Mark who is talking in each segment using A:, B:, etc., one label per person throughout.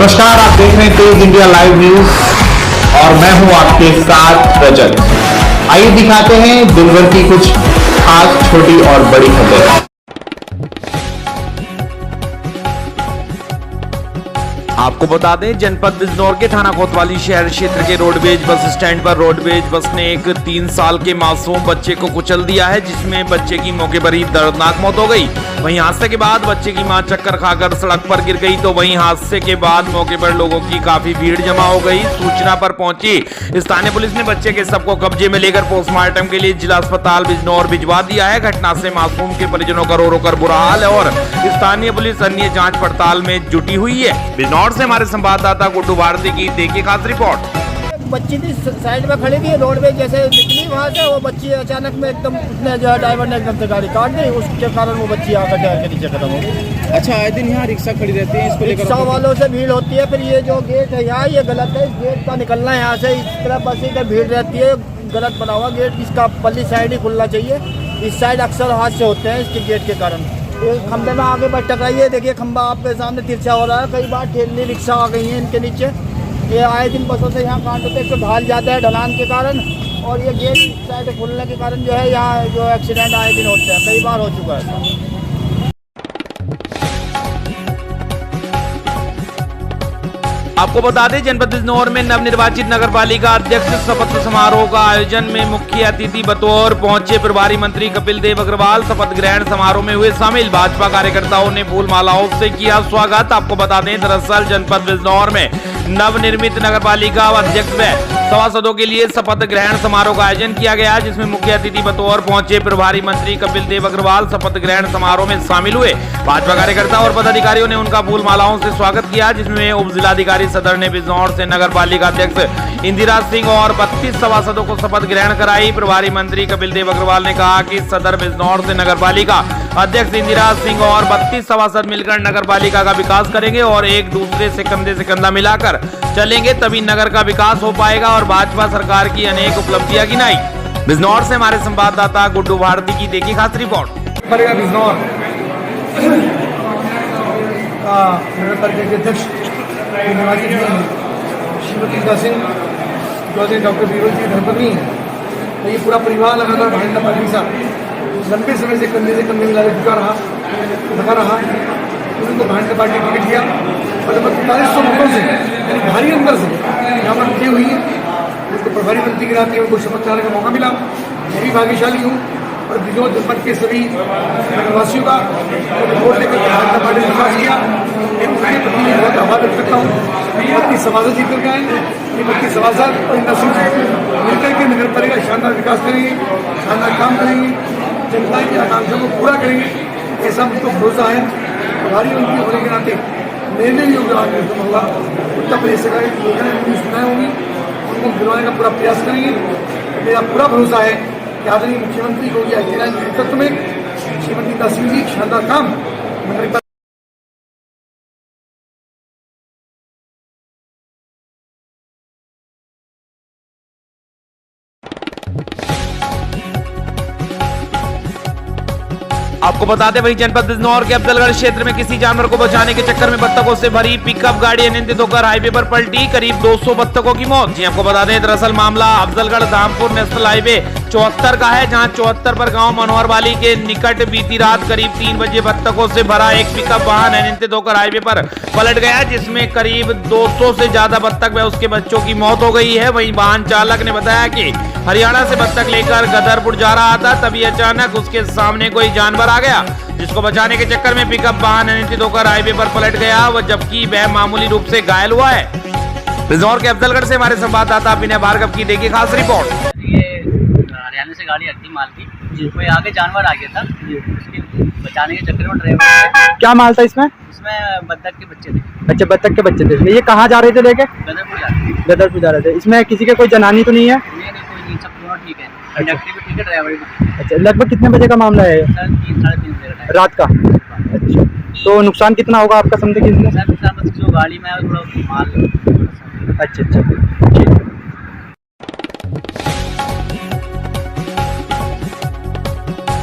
A: नमस्कार, आप देख रहे हैं तेज इंडिया लाइव न्यूज और मैं हूं आपके साथ रजत। आइए दिखाते हैं दिन भर की कुछ खास छोटी और बड़ी खबरें।
B: आपको बता दें, जनपद बिजनौर के थाना कोतवाली शहर क्षेत्र के रोडवेज बस स्टैंड पर रोडवेज बस ने एक 3 साल के मासूम बच्चे को कुचल दिया है, जिसमें बच्चे की मौके पर ही दर्दनाक मौत हो गई। वहीं हादसे के बाद बच्चे की मां चक्कर खाकर सड़क पर गिर गई, तो वहीं हादसे के बाद मौके पर लोगों की काफी भीड़ जमा हो गई। सूचना पर पहुंची स्थानीय पुलिस ने बच्चे के शव को कब्जे में लेकर पोस्टमार्टम के लिए जिला अस्पताल बिजनौर भिजवा दिया है। घटना से मासूम के परिजनों का रो रो कर बुरा हाल है और स्थानीय पुलिस अन्य जांच पड़ताल में जुटी हुई है। बिजनौर से हमारे संवाददाता गुड्डू भारती की देखिए खास रिपोर्ट।
C: बच्ची थी साइड में खड़ी थी, रोड पे जैसे निकली वहाँ से, वो बच्ची अचानक में एकदम उसने जो है ड्राइवर ने एकदम से गाड़ी काट दी, उसके कारण वो बच्ची आकर टायर के नीचे खत्म हो गई।
D: अच्छा, आए दिन यहाँ रिक्शा खड़ी रहती है, इसको लेकर
C: रिक्शा वालों से भीड़ होती है। फिर ये जो गेट है यहाँ, ये गलत है, इस गेट का निकलना है यहाँ से, इस तरफ बस इधर भीड़ रहती है, गलत बना हुआ गेट, इसका पल्ली साइड ही खुलना चाहिए। इस साइड अक्सर हादसे होते हैं इसके गेट के कारण। ये खंबे में आगे बढ़ टकराइए, देखिए खंबा आपके सामने तिरछा हो रहा है। कई बार ठेली रिक्शा आ गई है इनके नीचे। ये आए दिन बसों से यहाँ कांड होते हैं, तो ढाल जाता है ढलान के कारण, और ये गेट साइड खुलने के कारण जो है यहाँ जो एक्सीडेंट आए दिन होते हैं, कई बार हो चुका है।
B: आपको बता दें, जनपद बिजनौर में नवनिर्वाचित नगरपालिका अध्यक्ष शपथ समारोह का आयोजन में मुख्य अतिथि बतौर पहुंचे प्रभारी मंत्री कपिल देव अग्रवाल शपथ ग्रहण समारोह में हुए शामिल। भाजपा कार्यकर्ताओं ने फूल मालाओं से किया स्वागत। आपको बता दें, दरअसल जनपद बिजनौर में नवनिर्मित नगरपालिका अध्यक्ष व सभासदों के लिए शपथ ग्रहण समारोह का आयोजन किया गया, जिसमें मुख्य अतिथि बतौर पहुंचे प्रभारी मंत्री कपिल देव अग्रवाल शपथ ग्रहण समारोह में शामिल हुए। भाजपा कार्यकर्ता और पदाधिकारियों ने उनका फूल मालाओं से स्वागत किया, जिसमें उप जिलाधिकारी सदर ने बिजनौर से नगरपालिका अध्यक्ष इंदिरा सिंह और 32 सभासदों को शपथ ग्रहण कराई। प्रभारी मंत्री कपिल देव अग्रवाल ने कहा कि सदर बिजनौर से नगरपालिका अध्यक्ष इंदिरा सिंह और 32 सभासद मिलकर नगरपालिका का विकास करेंगे और एक दूसरे से कंधे से कंधा मिलाकर चलेंगे, तभी नगर का विकास हो पाएगा और भाजपा सरकार की अनेक उपलब्धियां गिनाई। बिजनौर से हमारे संवाददाता गुड्डू भारती की देखी खास रिपोर्ट।
E: बिजनौर का नगरपालिका के अध्यक्ष निर्वाचित श्रीमती इंदिरा सिंह, जो डॉक्टर बीरबल जी धर्मपत्नी है, तो ये पूरा परिवार लगातार भारतीय जनता पार्टी के साथ लंबे समय से कंधे मिला लगा रहा। उनको भारतीय जनता पार्टी टिकट दिया और लगभग 4500 वोटों से, यानी भारी अंतर से यहाँ पर विजय हुई है। उनको प्रभारी मंत्री के नाते उनको शपथ दिलाने का मौका मिला। मैं भी भाग्यशाली हूँ और बिजनौर जनपद के सभी नगरवासियों का वोट लेकर भारतीय जनता पार्टी ने विकास किया। उनके प्रति मैं बहुत आभार व्यक्त करता हूँ। 32 सभासद जीत करके आए, 32 सभासद और इंदिरा सिंह मिलकर के नगरपालिका शानदार विकास करेंगे, शानदार काम करेंगे, जनता की आकांक्षाओं को पूरा करेंगे, ऐसा मुझको भरोसा है। प्रभारी मंत्री होने के नाते मैंने भी योगदान होगा। उत्तर प्रदेश सरकार की योजनाएं सुनाई होंगी, उनको दिलवाने का पूरा प्रयास करेंगे। मेरा पूरा भरोसा है कि आदरणीय मुख्यमंत्री योगी आदित्यनाथ के नेतृत्व में श्रीमती इंदिरा सिंह जी शानदार काम
B: आपको बता दें, वही जनपद बिजनौर के अफजलगढ़ क्षेत्र में किसी जानवर को बचाने के चक्कर में बत्तखों से भरी पिकअप गाड़ी अनियंत्रित होकर हाईवे पर पलटी, करीब 200 बत्तखों की मौत। जी आपको बता दें, दरअसल मामला अफजलगढ़ धामपुर नेशनल हाईवे 74 का है, जहां 74 पर गांव मनोहरवाली के निकट बीती रात करीब 3 बजे बत्तखों से भरा एक पिकअप वाहन अनियंत्रित होकर हाईवे पर पलट गया, जिसमें करीब 200 से ज्यादा बत्तख व उसके बच्चों की मौत हो गई है। वहीं वाहन चालक ने बताया कि हरियाणा से बत्तख लेकर गदरपुर जा रहा था, तभी अचानक उसके सामने कोई जानवर आ गया, जिसको बचाने के चक्कर में पिकअप वाहन अनियंत्रित होकर हाईवे पर पलट गया, वह जबकि वह मामूली रूप से घायल हुआ है। बिजनौर के अफजलगढ़ से हमारे संवाददाता विनय भार्गव की देखिए खास रिपोर्ट।
F: ये हरियाणा से गाड़ी आती माल की, कोई आगे जानवर आ गया था, उसके बचाने के चक्कर में ड्राइवर।
D: क्या माल था इसमें?
F: इसमें बत्तख के बच्चे थे।
D: अच्छा, बत्तख के बच्चे थे। ये कहाँ जा रहे थे लेके? गदरपुर जा रहे थे। इसमें किसी के कोई जनानी तो नहीं है?
F: नहीं, कोई नहीं, सब दोनों ठीक है। कंडक्टर भी ठीक है, ड्राइवर भी।
D: अच्छा, लगभग कितने बजे का मामला है?
F: सर 3-3:30 बजे
D: रात का। अच्छा, तो नुकसान कितना होगा आपका समझे किसने?
F: सर नुकसान बस जो गाड़ी में है थोड़ा माल।
D: अच्छा, ठीक है।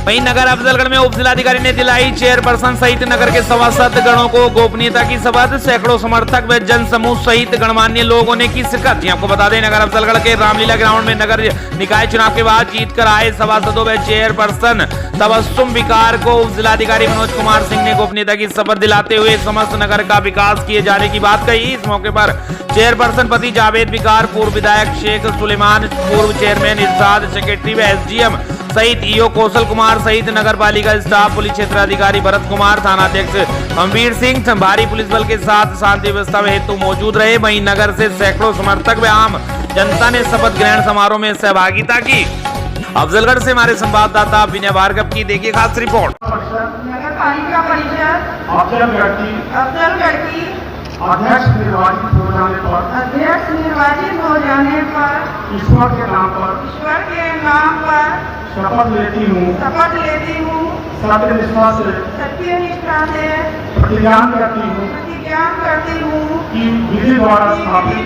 B: वहीं नगर अफजलगढ़ में उप जिलाधिकारी ने दिलाई चेयरपर्सन सहित नगर के सभासद गणों को गोपनीयता की शपथ। सैकड़ों समर्थक व जन समूह सहित गणमान्य लोगों ने की शिरकत। आपको बता दें, नगर अफजलगढ़ के रामलीला ग्राउंड में नगर निकाय चुनाव के बाद जीत कर आए सभासदों व चेयरपर्सन तबस्सुम विकार को उप जिलाधिकारी मनोज कुमार सिंह ने गोपनीयता की शपथ दिलाते हुए समस्त नगर का विकास किए जाने की बात कही। इस मौके पर चेयरपर्सन पति जावेद विकार, पूर्व विधायक शेख सुलेमान, पूर्व चेयरमैन इरशाद, सेक्रेटरी व एसडीएम सहित ईओ कौशल कुमार सहित नगर पालिका स्टाफ, पुलिस क्षेत्राधिकारी भरत कुमार, थानाध्यक्ष अमवीर सिंह भारी पुलिस बल के साथ शांति व्यवस्था हेतु मौजूद रहे। वहीं नगर से सैकड़ों समर्थक व आम जनता ने शपथ ग्रहण समारोह में सहभागिता की। अफजलगढ़ से हमारे संवाददाता विनय भार्गव की देखिए खास रिपोर्ट।
G: नगर पालिका परिषद
E: अफजलगढ़
G: की
E: अध्यक्ष निर्वाचित हो जाने पर ईश्वर के नाम पर शपथ लेती हूँ सत्यनिष्ठा से प्रतिज्ञान करती हूँ कि विधि द्वारा स्थापित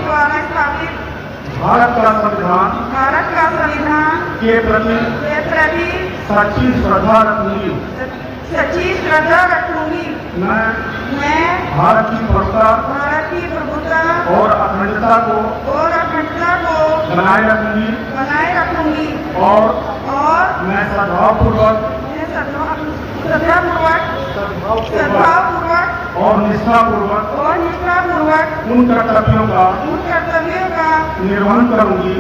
E: भारत का संविधान के प्रति सच्ची श्रद्धा रखूंगी। मैं भारत की प्रभुता और अखंडता को बनाए रखूंगी और मैं सद्भावपूर्वक और निष्ठापूर्वक उन कर्तव्यों का निर्वहन करूंगी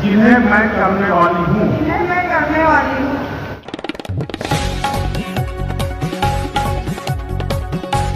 E: जिन्हें मैं करने वाली हूँ।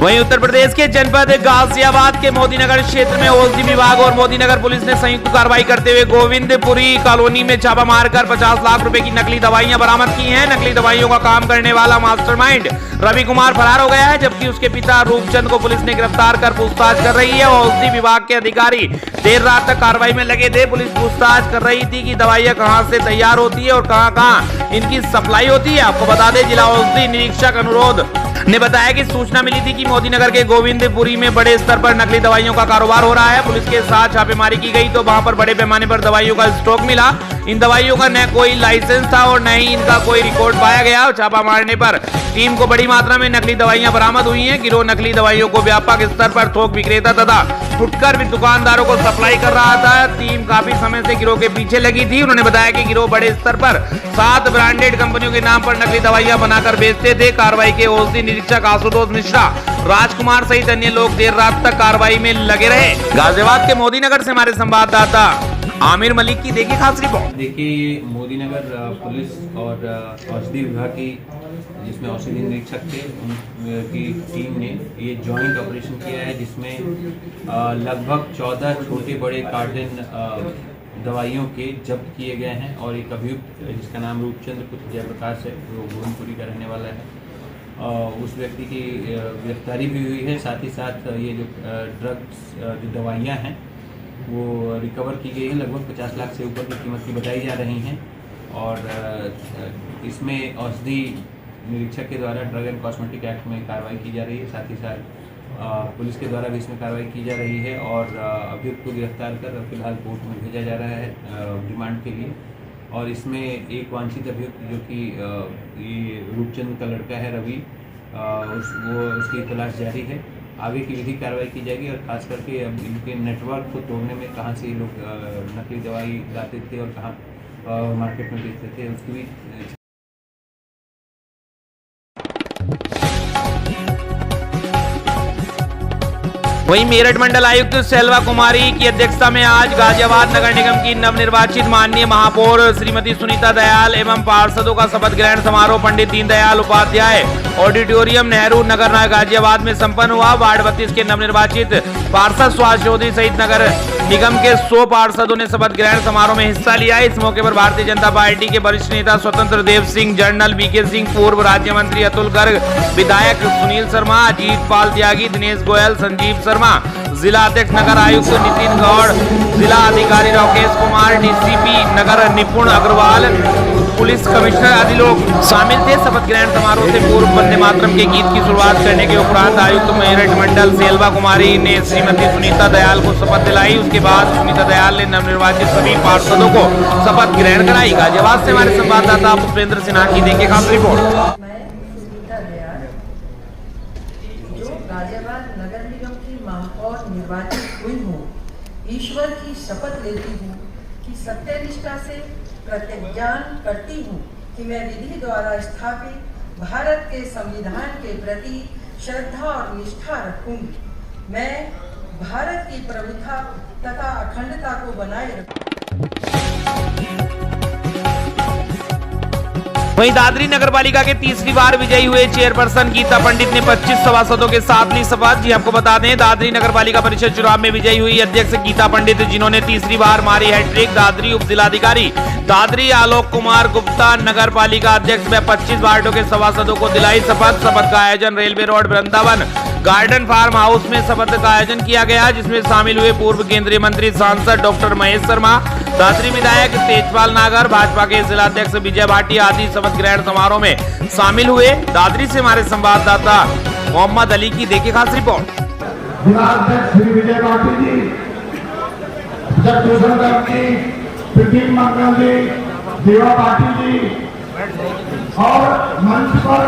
B: वहीं उत्तर प्रदेश के जनपद गाजियाबाद के मोदीनगर क्षेत्र में औषधि विभाग और मोदीनगर पुलिस ने संयुक्त कार्रवाई करते हुए गोविंदपुरी कॉलोनी में छापा मारकर 50 लाख रुपए की नकली दवाइयां बरामद की हैं। नकली दवाइयों का काम करने वाला मास्टरमाइंड रवि कुमार फरार हो गया है, जबकि उसके पिता रूपचंद को पुलिस ने गिरफ्तार कर पूछताछ कर रही है। औषधि विभाग के अधिकारी देर रात तक कार्रवाई में लगे थे। पुलिस पूछताछ कर रही थी कि दवाइयां कहां से तैयार होती है और कहां इनकी सप्लाई होती है। आपको बता दें, जिला औषधि निरीक्षक अनुरोध ने बताया कि सूचना मिली थी कि मोदीनगर के गोविंदपुरी में बड़े स्तर पर नकली दवाइयों का कारोबार हो रहा है। पुलिस के साथ छापेमारी की गई तो वहां पर बड़े पैमाने पर दवाइयों का स्टॉक मिला। इन दवाइयों का न कोई लाइसेंस था और न ही इनका कोई रिकॉर्ड पाया गया। छापा मारने पर टीम को बड़ी मात्रा में नकली दवाइयां बरामद हुई हैं। गिरोह नकली दवाइयों को व्यापक स्तर पर थोक विक्रेता तथा फुटकर भी दुकानदारों को सप्लाई कर रहा था। टीम काफी समय से गिरोह के पीछे लगी थी। उन्होंने बताया कि गिरोह बड़े स्तर पर 7 ब्रांडेड कंपनियों के नाम पर नकली दवाइयां बनाकर बेचते थे। कार्रवाई के औषधि निरीक्षक आशुतोष मिश्रा, राजकुमार सहित अन्य लोग देर रात तक कार्रवाई में लगे रहे। गाजियाबाद के मोदीनगर से हमारे संवाददाता आमिर मलिक की देखिए खास रिपोर्ट।
H: देखिए, ये मोदीनगर पुलिस और औषधि विभाग की, जिसमें औषधि निरीक्षक थे, उनकी टीम ने ये जॉइंट ऑपरेशन किया है, जिसमें लगभग 14 छोटे बड़े कार्टन दवाइयों के जब्त किए गए हैं और एक अभियुक्त जिसका नाम रूपचंद पुत्र जयप्रकाश है, वो गोविंदपुरी का रहने वाला है, उस व्यक्ति की गिरफ्तारी भी हुई है। साथ ही साथ ये जो ड्रग्स जो दवाइयाँ हैं वो रिकवर की गई है। लगभग 50 लाख से ऊपर की कीमत की बताई जा रही हैं और इसमें औषधि निरीक्षक के द्वारा ड्रग एंड कॉस्मेटिक एक्ट में कार्रवाई की जा रही है। साथ ही साथ पुलिस के द्वारा भी इसमें कार्रवाई की जा रही है और अभियुक्त को गिरफ्तार कर फिलहाल कोर्ट में भेजा जा रहा है रिमांड के लिए। और इसमें एक वांछित अभियुक्त जो कि ये रूपचंद का लड़का है रवि, उसकी तलाश जारी है। आगे की विधिक कार्रवाई की जाएगी और खास करके अब इनके नेटवर्क को तोड़ने में कहां से ये लोग नकली दवाई लाते थे और कहां मार्केट में बेचते थे, उसकी भी।
B: वहीं मेरठ मंडल आयुक्त सेल्वा कुमारी की अध्यक्षता में आज गाजियाबाद नगर निगम की नवनिर्वाचित माननीय महापौर श्रीमती सुनीता दयाल एवं पार्षदों का शपथ ग्रहण समारोह पंडित दीनदयाल उपाध्याय ऑडिटोरियम नेहरू नगर गाजियाबाद में संपन्न हुआ। वार्ड 32 के नवनिर्वाचित पार्षद सुभाष चौधरी सहित नगर निगम के 100 पार्षदों ने शपथ ग्रहण समारोह में हिस्सा लिया। इस मौके पर भारतीय जनता पार्टी के वरिष्ठ नेता स्वतंत्र देव सिंह, जनरल बीके सिंह, पूर्व राज्य मंत्री अतुल गर्ग, विधायक सुनील शर्मा, अजीत पाल त्यागी, दिनेश गोयल, संजीव शर्मा, जिला अध्यक्ष नगर आयुक्त नितिन गौड़, जिला अधिकारी राकेश कुमार, डीसीपी नगर निपुण अग्रवाल, पुलिस कमिश्नर आदि लोग शामिल थे। शपथ ग्रहण समारोह से पूर्व वंदे मातरम के गीत की शुरुआत करने के उपरांत आयुक्त मेरठ मंडल सेल्वा कुमारी ने श्रीमती सुनीता दयाल को शपथ दिलाई। उसके बाद सुनीता दयाल ने नवनिर्वाचित सभी पार्षदों को शपथ ग्रहण कराई। गाजियाबाद से हमारे संवाददाता पुष्पेंद्र सिन्हा की देखिए खास रिपोर्ट।
I: गाजियाबाद नगर निगम की महापौर निर्वाचित हुई हूँ, ईश्वर की शपथ लेती हूँ कि सत्यनिष्ठा से प्रतिज्ञान करती हूँ कि मैं विधि द्वारा स्थापित भारत के संविधान के प्रति श्रद्धा और निष्ठा रखूंगी। मैं भारत की प्रभुता तथा अखंडता को बनाए रखूंगी।
B: वहीं दादरी नगर पालिका के तीसरी बार विजयी हुए चेयरपर्सन गीता पंडित ने 25 सभासदों के साथ ली शपथ। जी आपको बता दें, दादरी नगर पालिका परिषद चुनाव में विजयी हुई अध्यक्ष गीता पंडित, जिन्होंने तीसरी बार मारी हैट्रिक। दादरी उप जिलाधिकारी दादरी आलोक कुमार गुप्ता नगर पालिका अध्यक्ष व 25 वार्डों के सभासदों को दिलाई शपथ। शपथ का आयोजन railway road Vrindavan garden farm house में शपथ का आयोजन किया गया, जिसमें शामिल हुए पूर्व केंद्रीय मंत्री सांसद डॉक्टर महेश शर्मा, दादरी विधायक तेजपाल नागर, भाजपा के जिलाध्यक्ष विजय भाटिया आदि शपथ ग्रहण समारोह में शामिल हुए। दादरी से हमारे संवाददाता मोहम्मद अली की देखिए खास रिपोर्ट।
J: जिलाध्यक्ष श्री विजय भाटिया जी, जगभूषण जी, प्रदीप मंगल जी, देवा पाटिल जी और मंच पर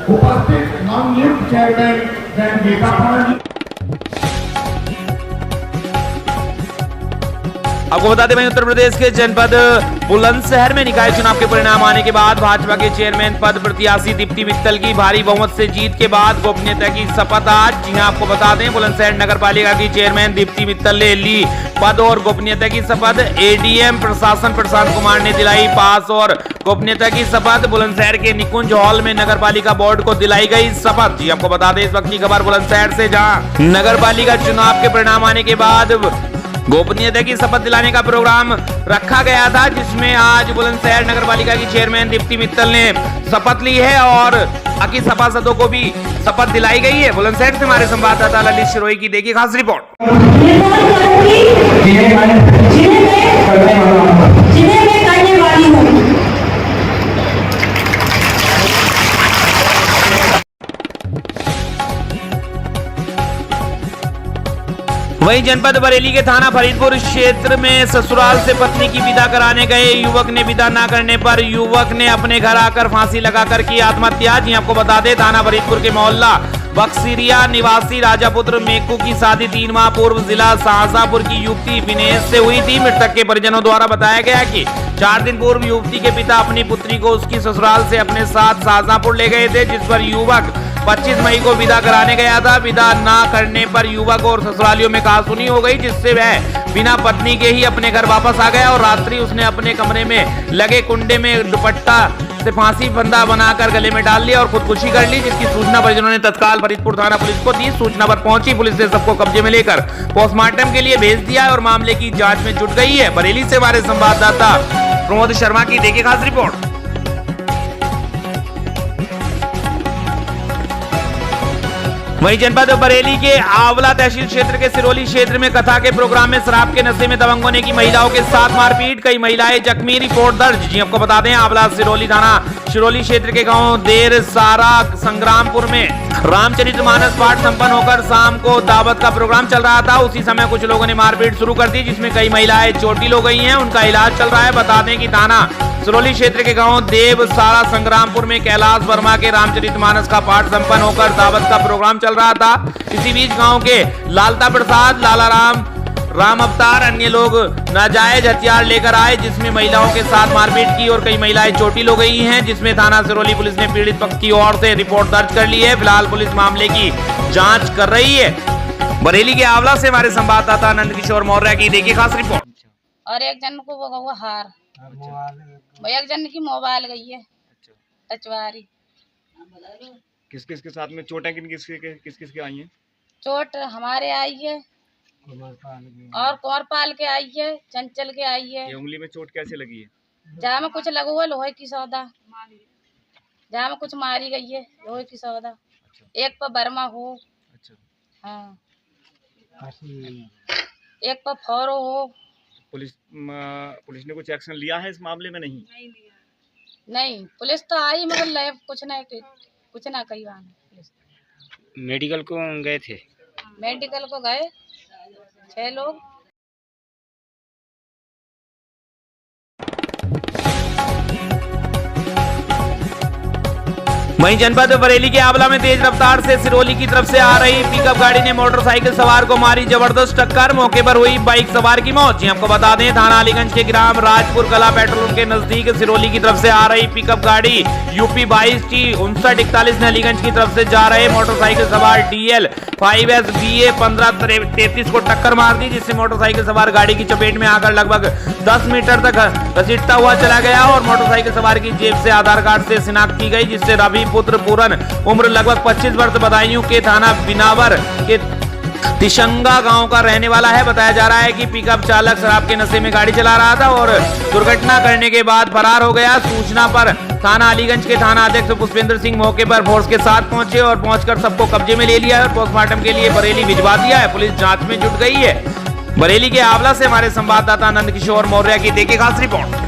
J: उपस्थित नवनियुक्त चेयरमैन गीता पंडित जी।
B: आपको बता दें, वहीं उत्तर प्रदेश के जनपद बुलंदशहर में निकाय चुनाव के परिणाम आने के बाद भाजपा के चेयरमैन पद प्रत्याशी दीप्ति मित्तल की भारी बहुमत से जीत के बाद गोपनीयता की शपथ आज। जी हां, आपको बता दें, बुलंदशहर नगर पालिका की चेयरमैन दीप्ति मित्तल ने ली पद और गोपनीयता की शपथ। एडीएम प्रशासन प्रशांत कुमार ने दिलाई पास और गोपनीयता की शपथ। बुलंदशहर के निकुंज हॉल में नगर पालिका बोर्ड को दिलाई गई शपथ। जी आपको बता दें, इस वक्त की खबर बुलंदशहर से, जहां नगर पालिका चुनाव के परिणाम आने के बाद गोपनीयता की शपथ दिलाने का प्रोग्राम रखा गया था, जिसमें आज बुलंदशहर नगर पालिका की चेयरमैन दीप्ति मित्तल ने शपथ ली है और बाकी सभासदों को भी शपथ दिलाई गई है। बुलंदशहर से हमारे संवाददाता ललित शिरोई की देखिए खास रिपोर्ट। वहीं जनपद बरेली के थाना फरीदपुर क्षेत्र में ससुराल से पत्नी की विदा कराने गए युवक ने विदा न करने पर युवक ने अपने घर आकर फांसी लगाकर की आत्महत्या। जी आपको बता दें, थाना फरीदपुर के मोहल्ला बक्सीरिया निवासी राजापुत्र मेकू की शादी 3 माह पूर्व जिला शाहजहांपुर की युवती विनेश से हुई थी। मृतक के परिजनों द्वारा बताया गया कि 4 दिन पूर्व युवती के पिता अपनी पुत्री को उसकी ससुराल से अपने साथ शाहजहांपुर ले गए थे, जिस पर युवक 25 मई को विदा कराने गया था। विदा ना करने पर युवक और ससुरालियों में कहासुनी हो गई, जिससे वह बिना पत्नी के ही अपने घर वापस आ गया और रात्रि उसने अपने कमरे में लगे कुंडे में दुपट्टा से फांसी फंदा बनाकर गले में डाल लिया और खुदकुशी कर ली, जिसकी सूचना परिजनों ने तत्काल फरीदपुर थाना पुलिस को दी। सूचना पर पहुंची पुलिस ने सबको कब्जे में लेकर पोस्टमार्टम के लिए भेज दिया और मामले की जांच में जुट गई है। बरेली से हमारे संवाददाता प्रमोद शर्मा की देखिए खास रिपोर्ट। वहीं जनपद बरेली के आंवला तहसील क्षेत्र के सिरोली क्षेत्र में कथा के प्रोग्राम में शराब के नशे में दबंग होने की महिलाओं के साथ मारपीट, कई महिलाएं जख्मी, रिपोर्ट दर्ज। जी आपको बता दें, आंवला सिरोली थाना सिरोली क्षेत्र के गांव देर सारा संग्रामपुर में रामचरितमानस पाठ संपन्न होकर शाम को दावत का प्रोग्राम चल रहा था। उसी समय कुछ लोगों ने मारपीट शुरू कर दी, जिसमें कई महिलाएं चोटिल हो गई हैं, उनका इलाज चल रहा है। बता दें कि थाना सिरोली क्षेत्र के गांव देव सारा संग्रामपुर में कैलाश वर्मा के रामचरितमानस का पाठ संपन्न होकर दावत का प्रोग्राम चल रहा था। इसी बीच गांव के लालता प्रसाद, लाला राम अवतार अन्य लोग नाजायज हथियार लेकर आए, जिसमें महिलाओं के साथ मारपीट की और कई महिलाएं चोटिल हो गई हैं, जिसमें थाना सिरोली पुलिस ने पीड़ित पक्ष की ओर से रिपोर्ट दर्ज कर ली है। फिलहाल पुलिस मामले की जांच कर रही है। बरेली के आंवला से हमारे संवाददाता नंद किशोर मौर्य की देखिए खास रिपोर्ट।
K: और एक जन को वो हार, एक जन की मोबाइल गई है टचवारी।
L: किस किस के साथ में चोटें किस किस के आई हैं?
K: चोट हमारे आई है और कौरपाल के आई है, चंचल के आई है।
L: ये उंगली में चोट कैसे लगी है?
K: जहाँ में कुछ लगो है लोहे की सौदा, जहाँ में कुछ मारी गई है लोहे की सौदा। अच्छा। एक पर बर्मा हो। अच्छा। हाँ, एक पर फौरो हो।
L: पुलिस ने कुछ एक्शन लिया है इस मामले में? नहीं
K: नहीं, पुलिस तो आई मगर लैब कुछ ना कही वहाँ पुलिस।
M: मेडिकल को गए थे?
K: मेडिकल को गए 6 लोग।
B: वहीं जनपद बरेली के आंवला में तेज रफ्तार से सिरोली की तरफ से आ रही पिकअप गाड़ी ने मोटरसाइकिल सवार को मारी जबरदस्त टक्कर। मौके पर हुई बाइक सवार की मौत। जी आपको बता दें, थाना अलीगंज के ग्राम राजपुर कला पेट्रोल पंप के नजदीक सिरोली की तरफ से आ रही पिकअप गाड़ी यूपी 22T5941 ने अलीगंज की तरफ से जा रहे मोटरसाइकिल सवार DL 5S BA 1533 को टक्कर मार दी, जिससे मोटरसाइकिल सवार गाड़ी की चपेट में आकर लगभग 10 मीटर तक घसीटता हुआ चला गया और मोटरसाइकिल सवार की जेब से आधार कार्ड से शिनाख्त की गई, जिससे रवि पुत्र पूरन उम्र लगभग 25 वर्ष बदायूं के थाना बिनावर के तिशंगा गांव का रहने वाला है। बताया जा रहा है कि पिकअप चालक शराब के नशे में गाड़ी चला रहा था और दुर्घटना करने के बाद फरार हो गया। सूचना पर थाना अलीगंज के थाना अध्यक्ष पुष्पेंद्र सिंह मौके पर फोर्स के साथ पहुंचे और पहुंचकर सबको कब्जे में ले लिया और पोस्टमार्टम के लिए बरेली भिजवा दिया है। पुलिस जांच में जुट गई है। बरेली के आंवला से हमारे संवाददाता नंद किशोर मौर्य की देखिए खास रिपोर्ट।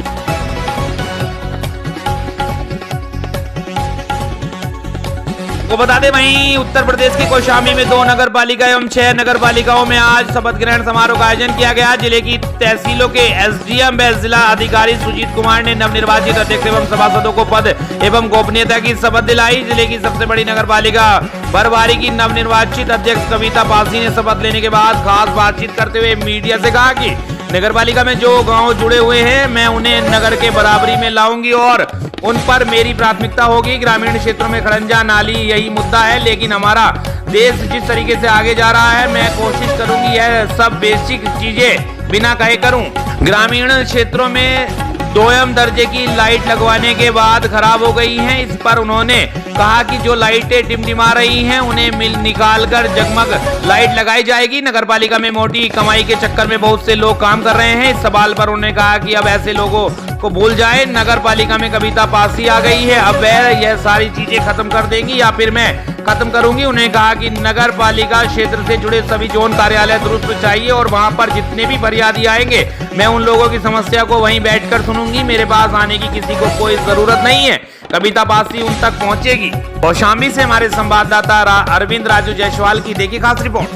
B: को बता दें, वहीं उत्तर प्रदेश के कौशाम्बी में 2 नगर पालिका एवं 6 नगर पालिकाओं में आज शपथ ग्रहण समारोह का आयोजन किया गया। जिले की तहसीलों के SDM व जिला अधिकारी सुजीत कुमार ने नवनिर्वाचित अध्यक्ष एवं सभासदों को पद एवं गोपनीयता की शपथ दिलाई। जिले की सबसे बड़ी नगर पालिका बरवारी की नवनिर्वाचित अध्यक्ष कविता पासी ने शपथ लेने के बाद खास बातचीत करते हुए मीडिया से कहा कि नगर पालिका में जो गांव जुड़े हुए हैं मैं उन्हें नगर के बराबरी में लाऊंगी और उन पर मेरी प्राथमिकता होगी। ग्रामीण क्षेत्रों में खड़ंजा नाली यही मुद्दा है, लेकिन हमारा देश जिस तरीके से आगे जा रहा है मैं कोशिश करूंगी यह सब बेसिक चीजें बिना कहे करूं। ग्रामीण क्षेत्रों में 2m दर्जे की लाइट लगवाने के बाद खराब हो गई हैं। इस पर उन्होंने कहा कि जो लाइटें टिमटिमा रही हैं उन्हें निकालकर जगमग लाइट लगाई जाएगी। नगरपालिका में मोटी कमाई के चक्कर में बहुत से लोग काम कर रहे हैं। इस सवाल पर उन्होंने कहा कि अब ऐसे लोगों को भूल जाए। नगरपालिका में कविता पासी आ गई है, अब वह यह सारी चीजें खत्म कर देंगी या फिर मैं खत्म करूंगी। उन्होंने कहा कि नगर पालिका क्षेत्र से जुड़े सभी जोन कार्यालय दुरुस्त चाहिए और वहां पर जितने भी फरियादी आएंगे मैं उन लोगों की समस्या को वहीं बैठकर सुनूंगी। मेरे पास आने की किसी को कोई जरूरत नहीं है। कविता पासी उन तक पहुंचेगी। कौशाम्बी से हमारे संवाददाता अरविंद राजू जायसवाल की देखिए खास रिपोर्ट।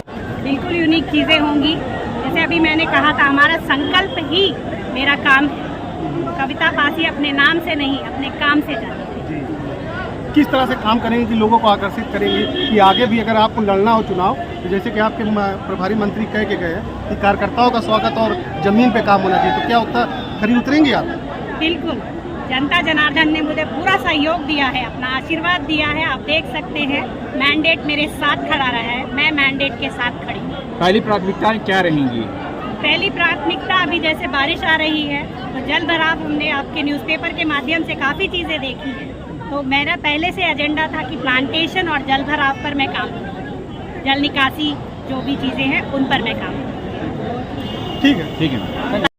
N: बिल्कुल यूनिक चीजें होंगी। जैसे अभी मैंने कहा था, हमारा संकल्प ही मेरा काम है। कविता पासी अपने नाम से नहीं अपने काम से जाती है।
E: किस तरह से काम करेंगे कि लोगों को आकर्षित करेंगे कि आगे भी अगर आपको लड़ना हो चुनाव, तो जैसे कि आपके प्रभारी मंत्री कह के गए कि कार्यकर्ताओं का स्वागत और जमीन पे काम होना चाहिए, तो क्या उतना खरी उतरेंगे आप?
N: बिल्कुल, जनता जनार्दन ने मुझे पूरा सहयोग दिया है, अपना आशीर्वाद दिया है। आप देख सकते हैं मैंडेट मेरे साथ खड़ा रहा है, मैं मैंडेट के साथ खड़ी हूँ।
M: पहली प्राथमिकताएं क्या रहेंगी?
N: पहली प्राथमिकता अभी जैसे बारिश आ रही है तो जल भराव, हमने आपके न्यूज़पेपर के माध्यम से काफ़ी चीज़ें देखी हैं, तो मेरा पहले से एजेंडा था कि प्लांटेशन और जल भराव पर मैं काम करूँ। जल निकासी जो भी चीज़ें हैं उन पर मैं काम करूँ।
E: ठीक है, ठीक है।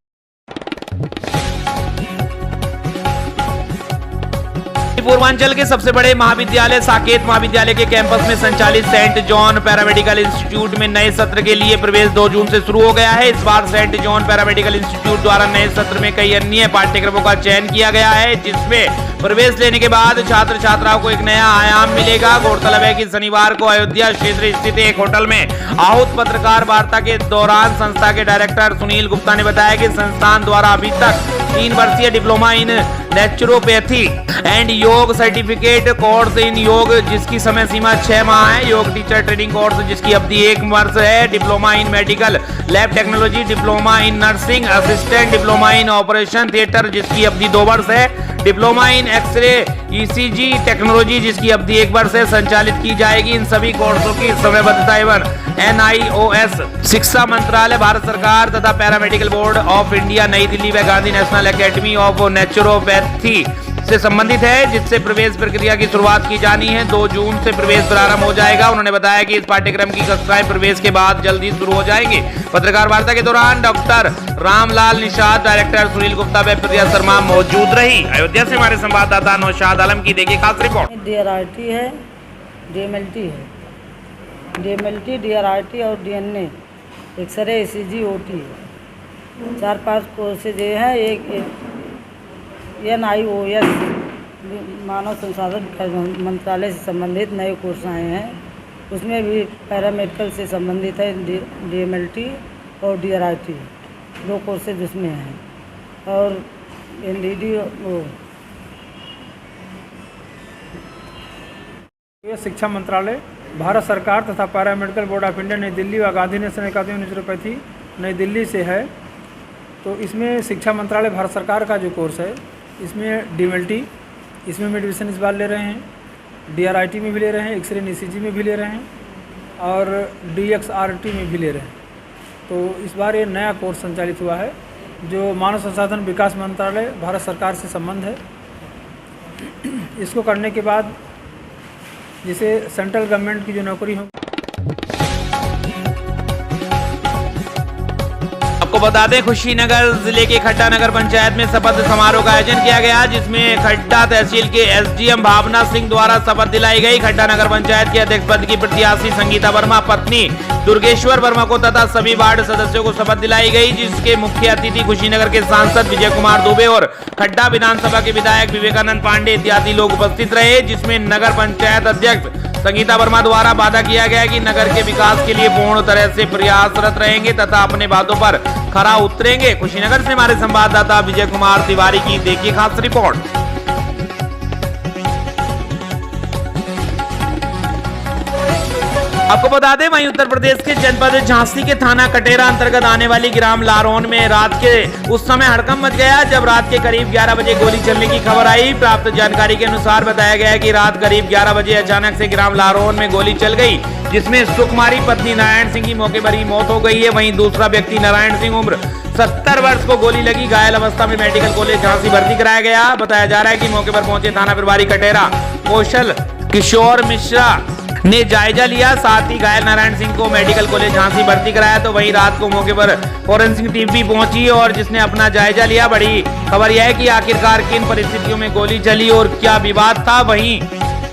B: पूर्वांचल के सबसे बड़े महाविद्यालय साकेत महाविद्यालय के कैंपस में संचालित सेंट जॉन पैरामेडिकल इंस्टीट्यूट में नए सत्र के लिए प्रवेश 2 जून से शुरू हो गया है। इस बार सेंट जॉन पैरामेडिकल इंस्टीट्यूट द्वारा नए सत्र में कई अन्य पाठ्यक्रमों का चयन किया गया है, जिसमें प्रवेश लेने के बाद छात्र छात्राओं को एक नया आयाम मिलेगा। गौरतलब है कि शनिवार को अयोध्या क्षेत्र स्थित एक होटल में आहूत पत्रकार वार्ता के दौरान संस्था के डायरेक्टर सुनील गुप्ता ने बताया कि संस्थान द्वारा अभी तक 3 वर्षीय डिप्लोमा इन नेचुरोपैथी एंड योग सर्टिफिकेट कोर्स इन योग जिसकी समय सीमा 6 माह है, योग टीचर ट्रेनिंग कोर्स जिसकी अवधि 1 वर्ष है, diploma in medical lab technology, diploma in nursing assistant, diploma in operation theatre जिसकी अवधि 2 वर्ष है, diploma in x ray ECG technology जिसकी अवधि 1 वर्ष से संचालित की जाएगी। इन सभी कोर्सों की समयबद्धता एवं NIOS शिक्षा मंत्रालय, भारत सरकार तथा पैरामेडिकल बोर्ड ऑफ इंडिया नई दिल्ली व Gandhi national academy of naturopathy से संबंधित है, जिससे प्रवेश प्रक्रिया की शुरुआत की जानी है। 2 जून से प्रवेश प्रारंभ हो जाएगा। उन्होंने बताया कि इस पाठ्यक्रम की कक्षाएं प्रवेश के बाद जल्दी शुरू हो जाएंगी। पत्रकार वार्ता के दौरान डॉक्टर रामलाल निषाद, डायरेक्टर सुनील गुप्ता व प्रिया शर्मा मौजूद रही। अयोध्या से हमारे संवाददाता नौशाद आलम की देखिए खास रिपोर्ट।
O: DRRT है, DMLT है, DMLT, DRRT और DNA, एक्सरे, ECG, OT है। 4-5 कोर्सेज है। एक NIOS मानव संसाधन मंत्रालय से संबंधित नए कोर्स आए हैं। उसमें भी पैरामेडिकल से संबंधित है DMLT और DRIT, 2 कोर्सेज उसमें हैं। और NDD
P: शिक्षा मंत्रालय, भारत सरकार तथा पैरामेडिकल बोर्ड ऑफ इंडिया नई दिल्ली व गांधी नेशनल अकादमी नेचुरोपैथी नई दिल्ली से है। तो इसमें शिक्षा मंत्रालय भारत सरकार का जो कोर्स है, इसमें DMLT, इसमें मेडिसिन इस बार ले रहे हैं, DRIT में भी ले रहे हैं, एक्सरे ECG में भी ले रहे हैं और DXRT में भी ले रहे हैं। तो इस बार ये नया कोर्स संचालित हुआ है जो मानव संसाधन विकास मंत्रालय भारत सरकार से संबंध है। इसको करने के बाद जिसे सेंट्रल गवर्नमेंट की जो नौकरी हो।
B: आपको बता दें, कुशीनगर जिले के खट्टा नगर पंचायत में शपथ समारोह का आयोजन किया गया, जिसमें खट्टा तहसील के SDM भावना सिंह द्वारा शपथ दिलाई गई। खट्टा नगर पंचायत के अध्यक्ष पद की प्रत्याशी संगीता वर्मा पत्नी दुर्गेश्वर वर्मा को तथा सभी वार्ड सदस्यों को शपथ दिलाई गई, जिसके मुख्य अतिथि कुशीनगर के सांसद विजय कुमार दुबे और खट्टा विधानसभा के विधायक विवेकानंद पांडे इत्यादि लोग उपस्थित रहे। जिसमें नगर पंचायत अध्यक्ष संगीता वर्मा द्वारा वादा किया गया कि नगर के विकास के लिए पूर्ण तरह से प्रयासरत रहेंगे तथा अपने बातों पर खरा उतरेंगे। कुशीनगर से हमारे संवाददाता विजय कुमार तिवारी की देखिए खास रिपोर्ट। आपको बता दें, वहीं उत्तर प्रदेश के जनपद झांसी के थाना कटेरा अंतर्गत आने वाली ग्राम लारौन में रात के उस समय हड़कंप मच गया जब रात के करीब 11 बजे गोली चलने की खबर आई। प्राप्त जानकारी के अनुसार बताया गया है कि रात करीब 11 बजे अचानक से ग्राम लारौन में गोली चल गई, जिसमें सुकुमारी पत्नी नारायण सिंह की मौके पर ही मौत हो गई है। वहीं दूसरा व्यक्ति नारायण सिंह उम्र 70 वर्ष को गोली लगी घायल अवस्था में मेडिकल कॉलेज झांसी भर्ती कराया गया। बताया जा रहा है कि मौके पर पहुंचे थाना प्रभारी कटेरा कौशल किशोर मिश्रा ने जायजा लिया, साथ ही घायल नारायण सिंह को मेडिकल कॉलेज झांसी भर्ती कराया। तो वहीं रात को मौके पर फॉरेंसिक टीम भी पहुंची और जिसने अपना जायजा लिया। बड़ी खबर यह है कि आखिरकार किन परिस्थितियों में गोली चली और क्या विवाद था। वहीं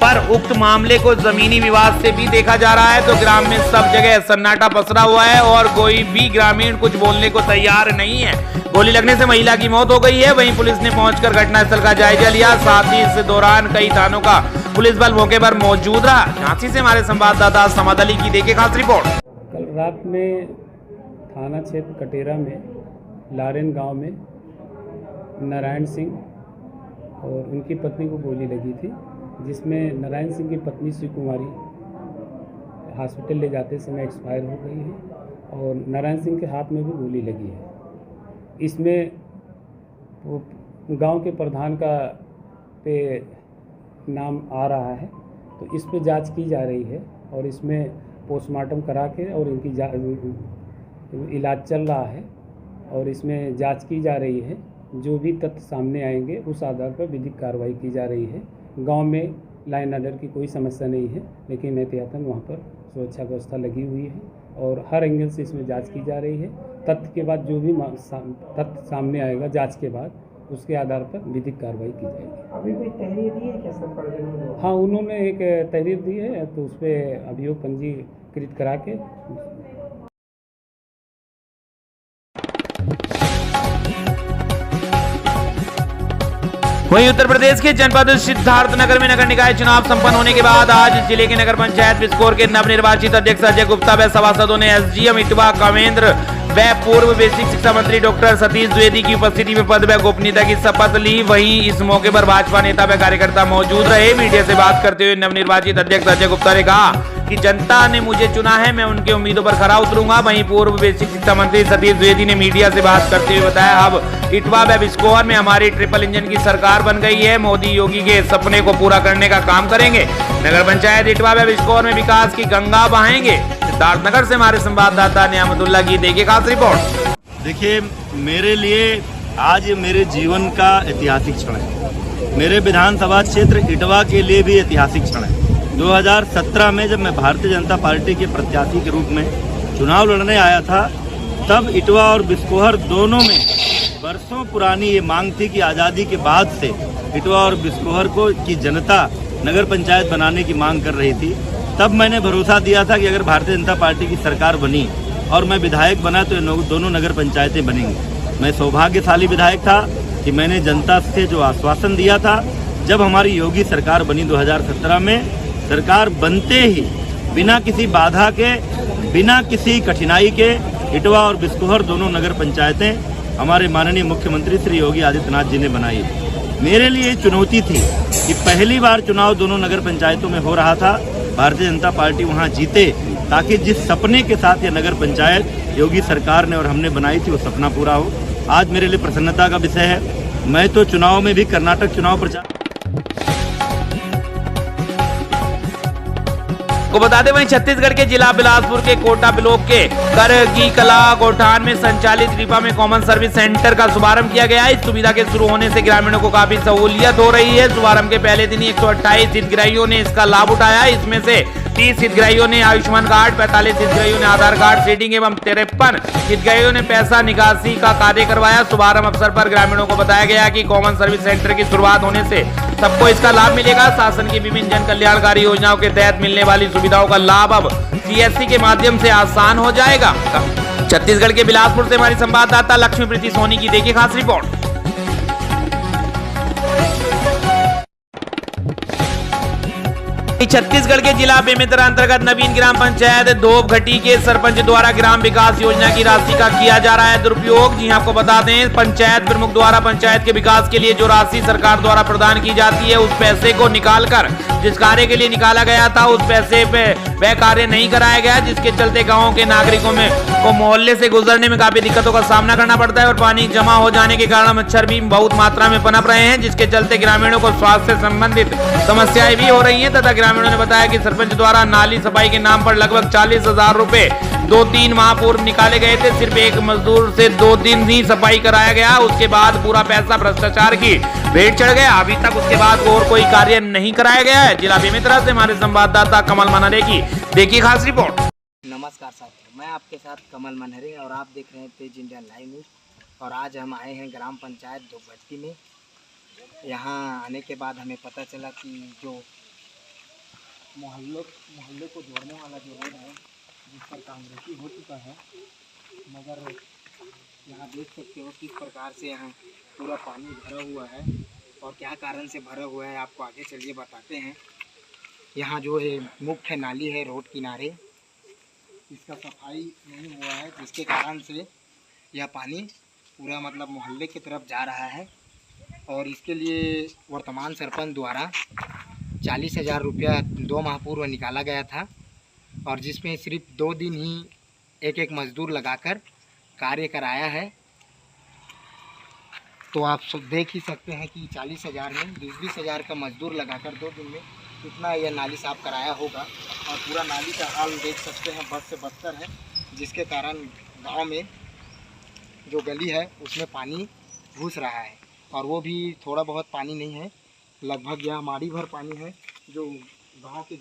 B: पर उक्त मामले को जमीनी विवाद से भी देखा जा रहा है। तो ग्राम में सब जगह सन्नाटा पसरा हुआ है और कोई भी ग्रामीण कुछ बोलने को तैयार नहीं है। गोली लगने से महिला की मौत हो गई है। वहीं पुलिस ने पहुंचकर घटनास्थल का जायजा लिया, साथ ही इस दौरान कई थानों का पुलिस बल मौके पर मौजूद रहा। झांसी से हमारे संवाददाता समद अली की देखिए खास रिपोर्ट।
Q: कल रात में थाना क्षेत्र कटेरा में लारेन गांव में नारायण सिंह और उनकी पत्नी को गोली लगी थी, जिसमें नारायण सिंह की पत्नी सुकुमारी हॉस्पिटल ले जाते समय एक्सपायर हो गई है और नारायण सिंह के हाथ में भी गोली लगी है। इसमें गांव के प्रधान का पे नाम आ रहा है, तो इस पे जांच की जा रही है और इसमें पोस्टमार्टम करा के और इनकी इलाज चल रहा है और इसमें जांच की जा रही है। जो भी तथ्य सामने आएंगे उस आधार पर विधिक कार्रवाई की जा रही है। गांव में लाइन ऑर्डर की कोई समस्या नहीं है, लेकिन एहतियातन वहाँ पर सुरक्षा व्यवस्था लगी हुई है और हर एंगल से इसमें जांच की जा रही है। तथ्य के बाद जो भी तथ्य सामने आएगा जांच के बाद, उसके आधार पर विधिक कार्रवाई की जाएगी।
R: अभी कोई तहरीर दी है क्या सर?
Q: हाँ, उन्होंने एक तहरीर दी है, तो उस पर अभियोग पंजीकृत करा के
B: वहीं उत्तर प्रदेश के जनपद सिद्धार्थनगर में नगर निकाय चुनाव संपन्न होने के बाद आज जिले के नगर पंचायत बिस्कोर के नवनिर्वाचित अध्यक्ष अजय गुप्ता व सभासदों ने SGM इटवा कामेंद्र व पूर्व बेसिक शिक्षा मंत्री डॉक्टर सतीश द्विवेदी की उपस्थिति में पद व गोपनीयता की शपथ ली। वहीं इस मौके पर भाजपा नेता व कार्यकर्ता मौजूद रहे। मीडिया से बात करते हुए नवनिर्वाचित अध्यक्ष अजय गुप्ता ने कहा कि जनता ने मुझे चुना है, मैं उनके उम्मीदों पर खरा उतरूंगा। वहीं पूर्व बेसिक शिक्षा मंत्री सतीश द्विवेदी ने मीडिया से बात करते हुए बताया, अब इटवा व बिस्कोर में हमारी ट्रिपल इंजन की सरकार बन गई है। मोदी योगी के सपने को पूरा करने का काम करेंगे। नगर पंचायत इटवा व बिस्कोर में विकास की गंगा बहाएंगे। सिद्धार्थनगर से हमारे संवाददाता नियामतुल्लाह की देखिए खास रिपोर्ट।
S: देखिए, मेरे लिए आज मेरे जीवन का ऐतिहासिक क्षण है। मेरे विधानसभा क्षेत्र इटवा के लिए भी ऐतिहासिक क्षण है। 2017 में जब मैं भारतीय जनता पार्टी के प्रत्याशी के रूप में चुनाव लड़ने आया था, तब इटवा और बिस्कोहर दोनों में वर्षों पुरानी ये मांग थी कि आज़ादी के बाद से इटवा और बिस्कोहर को की जनता नगर पंचायत बनाने की मांग कर रही थी। तब मैंने भरोसा दिया था कि अगर भारतीय जनता पार्टी की सरकार बनी और मैं विधायक बना तो ये दोनों नगर पंचायतें बनेंगी। मैं सौभाग्यशाली विधायक था कि मैंने जनता से जो आश्वासन दिया था, जब हमारी योगी सरकार बनी 2017 में, सरकार बनते ही बिना किसी बाधा के, बिना किसी कठिनाई के इटवा और बिस्कोहर दोनों नगर पंचायतें हमारे माननीय मुख्यमंत्री श्री योगी आदित्यनाथ जी ने बनाई। मेरे लिए चुनौती थी कि पहली बार चुनाव दोनों नगर पंचायतों में हो रहा था, भारतीय जनता पार्टी वहां जीते, ताकि जिस सपने के साथ ये नगर पंचायत योगी सरकार ने और हमने बनाई थी वो सपना पूरा हो। आज मेरे लिए प्रसन्नता का विषय है। मैं तो चुनाव में भी कर्नाटक चुनाव प्रचार
B: को बता दें, वहीं छत्तीसगढ़ के जिला बिलासपुर के कोटा ब्लॉक के करगी कला गोठान में संचालित रिपा में कॉमन सर्विस सेंटर का शुभारंभ किया गया है। इस सुविधा के शुरू होने से ग्रामीणों को काफी सहूलियत हो रही है। शुभारंभ के पहले दिन 128 हितग्राहियों ने इसका लाभ उठाया। इसमें से 30 हितग्राहियों ने आयुष्मान कार्ड, 45 हितग्राहियों ने आधार कार्ड सीडिंग एवं 53 हितग्राहियों ने पैसा निकासी का कार्य करवाया। शुभारंभ अवसर पर ग्रामीणों को बताया गया कि कॉमन सर्विस सेंटर की शुरुआत होने से सबको इसका लाभ मिलेगा। शासन की विभिन्न जन कल्याणकारी योजनाओं के तहत मिलने वाली सुविधाओं का लाभ अब सीएससी के माध्यम से आसान हो जाएगा। छत्तीसगढ़ के बिलासपुर से हमारी संवाददाता लक्ष्मी प्रीति सोनी की देखिए खास रिपोर्ट। छत्तीसगढ़ के जिला बेमेतरा अंतर्गत नवीन ग्राम पंचायत धोबघटी के सरपंच द्वारा ग्राम विकास योजना की राशि का किया जा रहा है दुरुपयोग। जी आपको बता दें, पंचायत प्रमुख द्वारा पंचायत के विकास के लिए जो राशि सरकार द्वारा प्रदान की जाती है, उस पैसे को निकालकर जिस कार्य के लिए निकाला गया था उस पैसे पे वह कार्य नहीं कराया गया, जिसके चलते गाँव के नागरिकों में को मोहल्ले से गुजरने में काफी दिक्कतों का सामना करना पड़ता है और पानी जमा हो जाने के कारण मच्छर भी बहुत मात्रा में पनप रहे हैं, जिसके चलते ग्रामीणों को स्वास्थ्य से संबंधित समस्याएं भी हो रही हैं। तथा ग्रामीणों ने बताया कि सरपंच द्वारा नाली सफाई के नाम पर लगभग 40,000 रुपए 2-3 माह पूर्व निकाले गए थे। सिर्फ एक मजदूर से 2 दिन ही सफाई कराया गया, उसके बाद पूरा पैसा भ्रष्टाचार की भेंट चढ़ गया। अभी तक उसके बाद और कोई कार्य नहीं कराया गया है। जिला बेमेतरा से हमारे संवाददाता कमल मनहरे की देखिए खास रिपोर्ट।
T: नमस्कार साथियों, मैं आपके साथ कमल मनहरे और आप देख रहे हैं तेज इंडिया लाइव न्यूज़। और आज हम आए हैं ग्राम पंचायत धोबघटी में। यहाँ आने के बाद हमें पता चला कि जो मोहल्ले को जोड़ने वाला जो रोड है, जिस पर कांग्रेसी हो चुका है, मगर यहाँ देख सकते हो किस प्रकार से यहाँ पूरा पानी भरा हुआ है और क्या कारण से भरा हुआ है, आपको आगे चलिए बताते हैं। यहाँ जो है मुख्य नाली है रोड किनारे, इसका सफाई नहीं हुआ है, जिसके कारण से यह पानी पूरा मतलब मोहल्ले की तरफ जा रहा है। और इसके लिए वर्तमान सरपंच द्वारा 40,000 रुपया 2 माह पूर्व निकाला गया था और जिसमें सिर्फ 2 दिन ही एक मजदूर लगाकर कार्य कराया है। तो आप सब देख ही सकते हैं कि 40,000 में 20,000 का मजदूर लगाकर 2 दिन में कितना यह नाली साफ कराया होगा। और पूरा नाली का हाल देख सकते हैं, बद से बदतर है, जिसके कारण गांव में जो गली है उसमें पानी घुस रहा है। और वो भी थोड़ा बहुत पानी नहीं है, लगभग यह माड़ी भर पानी है जो गांव के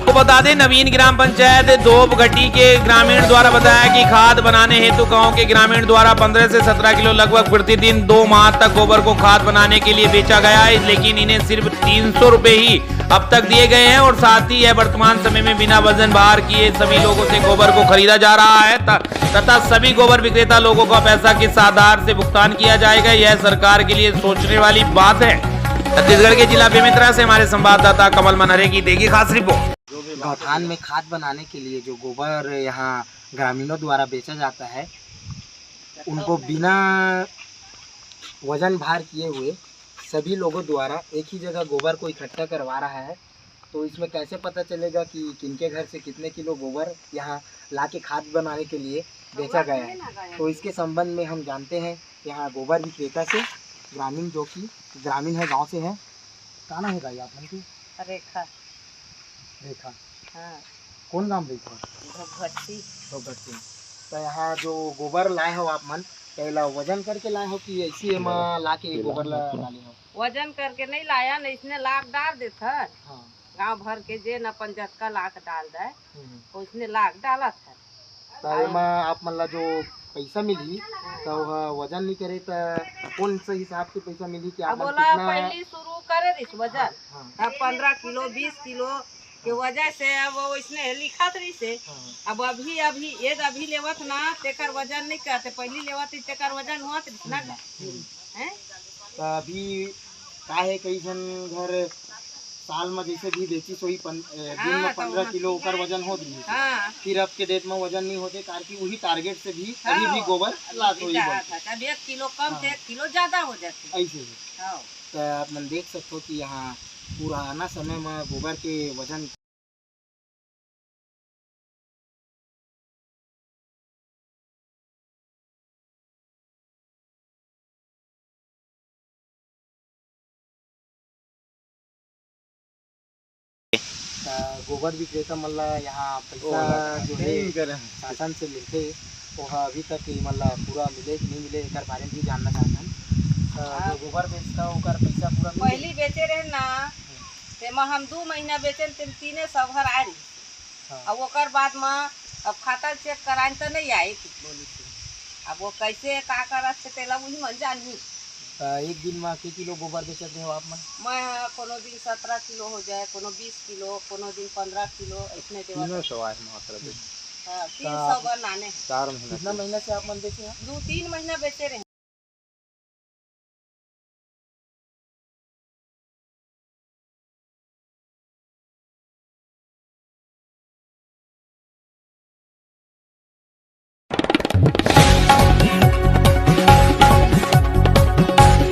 B: को बता दें, नवीन ग्राम पंचायत धोबघटी के ग्रामीण द्वारा बताया कि खाद बनाने हेतु गांव के ग्रामीण द्वारा 15 से 17 किलो लगभग प्रतिदिन 2 माह तक गोबर को खाद बनाने के लिए बेचा गया है, लेकिन इन्हें सिर्फ 300 रुपए ही अब तक दिए गए हैं। और साथ ही यह वर्तमान समय में बिना वजन भार किए सभी लोगों से गोबर को खरीदा जा रहा है तथा सभी गोबर विक्रेता लोगों का पैसा किस आधार से भुगतान किया जाएगा, यह सरकार के लिए सोचने वाली बात है। छत्तीसगढ़ के जिला बेमेतरा से हमारे संवाददाता कमल मनहरे की देखिए खास रिपोर्ट।
T: गौठान में खाद बनाने के लिए जो गोबर यहाँ ग्रामीणों द्वारा बेचा जाता है, उनको बिना वजन भार किए हुए सभी लोगों द्वारा एक ही जगह गोबर को इकट्ठा करवा रहा है। तो इसमें कैसे पता चलेगा कि किनके घर से कितने किलो गोबर यहाँ लाके खाद बनाने के लिए बेचा गया है। तो इसके संबंध में हम जानते हैं यहाँ गोबर विक्रेता से, ग्रामीण जो कि ग्रामीण है, गांव से है। कहाँ है भाई आप?
K: रेखा।
T: रेखा,
K: हाँ।
T: कौन नाम रेखा?
K: धोबघटी।
T: तो यहाँ जो गोबर लाए हो आप मन, पहला वजन करके लाए हो कि ऐसी ला के गोबर डाले हो?
K: वजन करके नहीं लाया, नहीं इसने लाख डाल देता है।
T: हाँ।
K: गाँव भर के जे न 50 लाख डाल दे, उसने लाख डाला था।
T: तो आप मतलब जो पैसा मिली तो वजन नहीं करे तो कौन से हिसाब से पैसा मिली कि आप
K: बोला पहले शुरू करे इस वजन, 15 किलो 20 किलो
U: के वजह से अब वो इसने लिखा तरी से अब अभी अभी लेवत ना तेकर वजन नहीं करते, पहली लेवत तेकर वजन हुआ ना हैं।
T: तो अभी काहे कई जन घर साल में जैसे भी बेची सोई दिन में 15 किलो कर वजन हो दी। फिर अब के डेट में वजन नहीं होते कार की वही टारगेट से भी अभी भी गोबर लात हुई
U: अब 1 किलो कम थे 1 किलो ज्यादा हो जाते
T: ऐसे। तो आप मन देख सकते हो कि यहाँ पुराना समय में गोबर के वजन गोबर विक्रेता मल्ला यहाँ पैसा जो है शासन से मिलते वह अभी तक मतलब पूरा मिले नहीं मिले एक बारे में भी जानना चाहता जो गोबर बेचता होकर पैसा पूरा
U: पहली बेचे रहे ना तेमा हम 2 महीना बेचे 300 घर आ रही। अब ओकर बाद में अब खाता चेक कराए तो नहीं आई अब वो कैसे का करत तेला वही मन जानी।
T: एक दिन में कितने किलो गोबर बेचते हो आप?
U: मैं कोनो दिन 17 किलो हो जाए, कोनो 20 किलो, कोनो दिन 15 किलो इसने देवा 300 बनाने
T: 4 महीना। कितना महीना से आप मन बेचे हैं?
U: 2-3 महीना बेचे रहे।